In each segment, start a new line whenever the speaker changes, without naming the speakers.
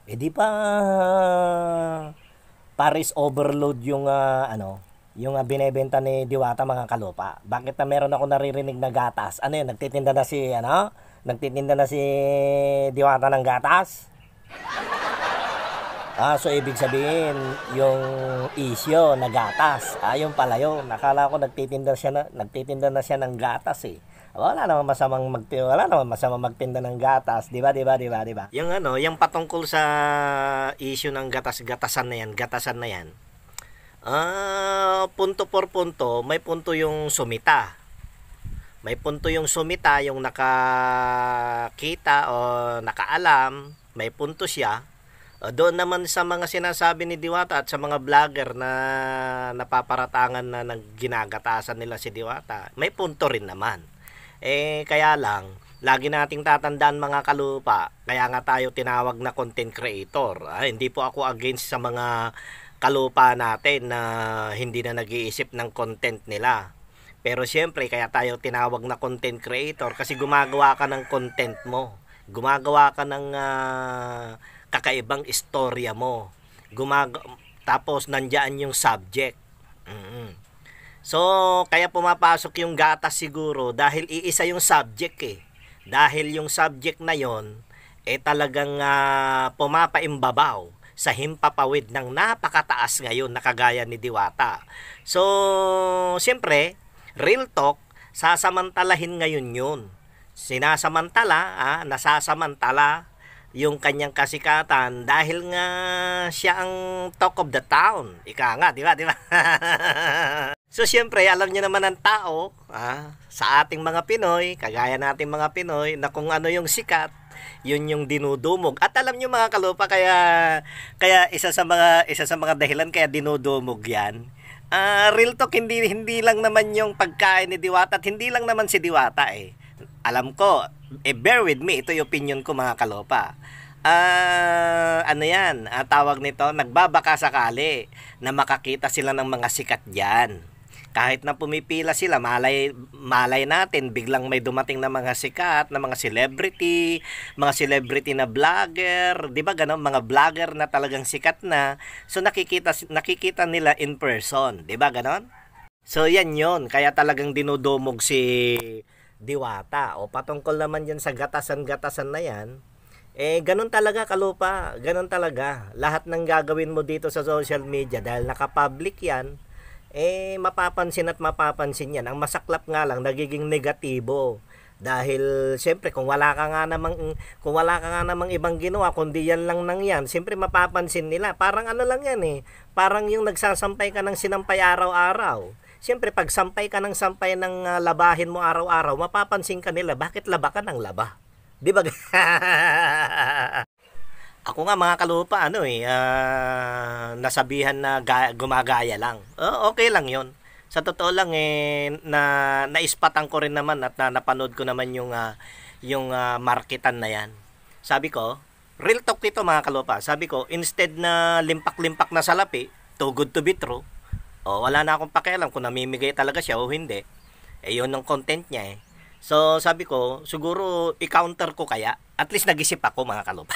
Eh di pa Paris overload yung yung binebenta ni Diwata mga kalupa. Bakit na meron ako naririnig na gatas? Ano yun, nagtitinda na si Nagtitinda na si Diwata ng gatas? So ibig sabihin, yung isyo na gatas. Yung pala yun. Nakala ko nagtitinda na siya ng gatas eh. Wala naman masamang magtinda ng gatas, 'di ba? 'Di ba? 'Di ba? 'Di ba? Yung patungkol sa issue ng gatasan na 'yan. Punto por punto, may punto yung sumita. May punto yung sumita, yung nakakita o nakaalam, may punto siya. Doon naman sa mga sinasabi ni Diwata at sa mga vlogger na napaparatangan na ginagatasan nila si Diwata, may punto rin naman. Kaya lang, lagi nating tatandaan mga kalupa, kaya nga tayo tinawag na content creator. Hindi po ako against sa mga kalupa natin na hindi na nag-iisip ng content nila. Pero siyempre, kaya tayo tinawag na content creator kasi gumagawa ka ng content mo. Gumagawa ka ng kakaibang istorya mo. Tapos nandiyan yung subject. So, kaya pumapasok yung gatas siguro dahil iisa yung subject eh. Dahil yung subject na yon talagang pumapaimbabaw sa himpapawid ng napakataas ngayon na kagaya ni Diwata. So, siyempre, real talk, sasamantalahin ngayon yun. Nasasamantala yung kanyang kasikatan dahil nga siya ang talk of the town. Ika nga, di ba? Di ba? So, siyempre, alam niyo naman ng tao, sa ating mga Pinoy, kagaya nating mga Pinoy, na kung ano yung sikat, yun yung dinudumog. At alam niyo mga kalupa, kaya isa sa mga dahilan kaya dinudumog yan. Real talk, hindi lang naman yung pagkain ni Diwata at hindi lang naman si Diwata eh. Alam ko, bear with me, ito yung opinion ko mga kalopa. Tawag nito, nagbabaka sakali na makakita sila ng mga sikat dyan. Kahit na pumipila sila, malay natin, biglang may dumating na mga sikat, na mga celebrity na vlogger, di ba ganon, mga vlogger na talagang sikat na. So nakikita nila in person, di ba ganon? So yan yon, kaya talagang dinudumog si Diwata. O patungkol naman yan sa gatasan na yan, ganun talaga kalupa, ganun talaga. Lahat ng gagawin mo dito sa social media, dahil nakapublic yan, mapapansin at mapapansin yan. Ang masaklap nga lang, nagiging negatibo. Dahil siyempre kung wala ka nga namang ibang ginawa kundi yan lang nang yan, siyempre mapapansin nila. Parang ano lang yan parang yung nagsasampay ka ng sinampay araw-araw. Siyempre, pag sampay ka ng sampay ng labahin mo araw-araw, mapapansin ka nila, bakit laba ka ng laba? Di ba? Ako nga mga kalupa, nasabihan na gumagaya lang. Okay lang yon. Sa totoo lang, naispatan ko rin naman at napanood ko naman yung marketan na yan. Sabi ko, real talk ito mga kalupa. Sabi ko, instead na limpak-limpak na salapi, too good to be true, wala na akong pakialam kung namimigay talaga siya o hindi. Yun ang content niya So, sabi ko, siguro i-counter ko kaya. At least nag-isip ako mga kalupa.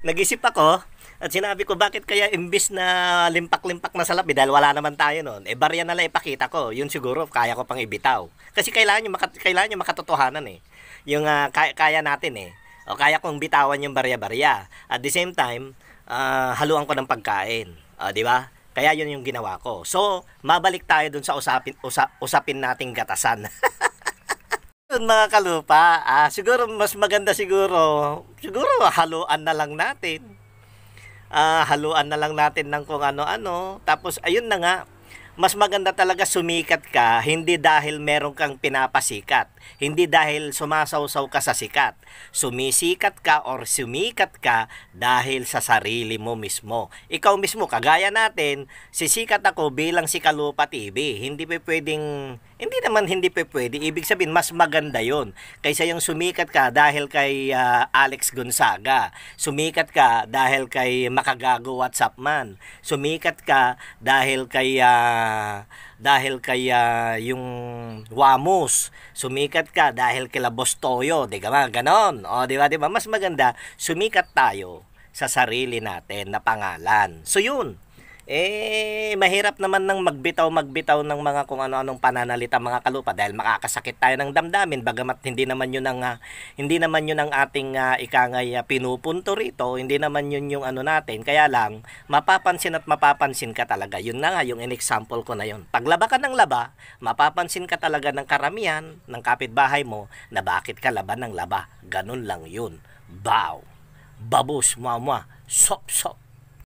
Nag-isip ako at sinabi ko, bakit kaya imbis na limpak-limpak na salapi, dahil wala naman tayo noon, barya na lang ipakita ko. Yun siguro, kaya ko pang ibitaw. Kasi kailangan nyo makatotohanan Yung kaya natin O kaya kong bitawan yung barya-barya. At the same time, haluan ko ng pagkain. Di ba? Kaya yun yung ginawa ko. So, mabalik tayo dun sa usapin nating gatasan. Mga kalupa, siguro mas maganda siguro haluan na lang natin. Haluan na lang natin ng kung ano-ano. Tapos, ayun na nga, mas maganda talaga sumikat ka, hindi dahil meron kang pinapasikat. Hindi dahil sumasawsaw ka sa sikat. Sumisikat ka or sumikat ka dahil sa sarili mo mismo. Ikaw mismo, kagaya natin, sisikat ako bilang si Kalupa TV. Hindi pwede. Ibig sabihin, mas maganda yon kaysa yung sumikat ka dahil kay Alex Gonzaga. Sumikat ka dahil kay Makagago WhatsApp Man. Sumikat ka dahil kay dahil kay yung Wamos, sumikat ka dahil kila Boss Toyo, di ba? Ganon. O, di ba? Mas maganda, sumikat tayo sa sarili natin na pangalan. So, yun. Mahirap naman ng magbitaw ng mga kung ano-anong pananalita mga kalupa dahil makakasakit tayo ng damdamin bagamat hindi naman yun ang ating ikangay pinupunto rito, hindi naman yun yung ano natin, kaya lang mapapansin at mapapansin ka talaga. Yun na nga yung in-example ko na yun. Paglaba ka ng laba, mapapansin ka talaga ng karamihan ng kapitbahay mo na bakit ka laban ng laba. Ganun lang yun. Bow. Babus, mama, sop, sop.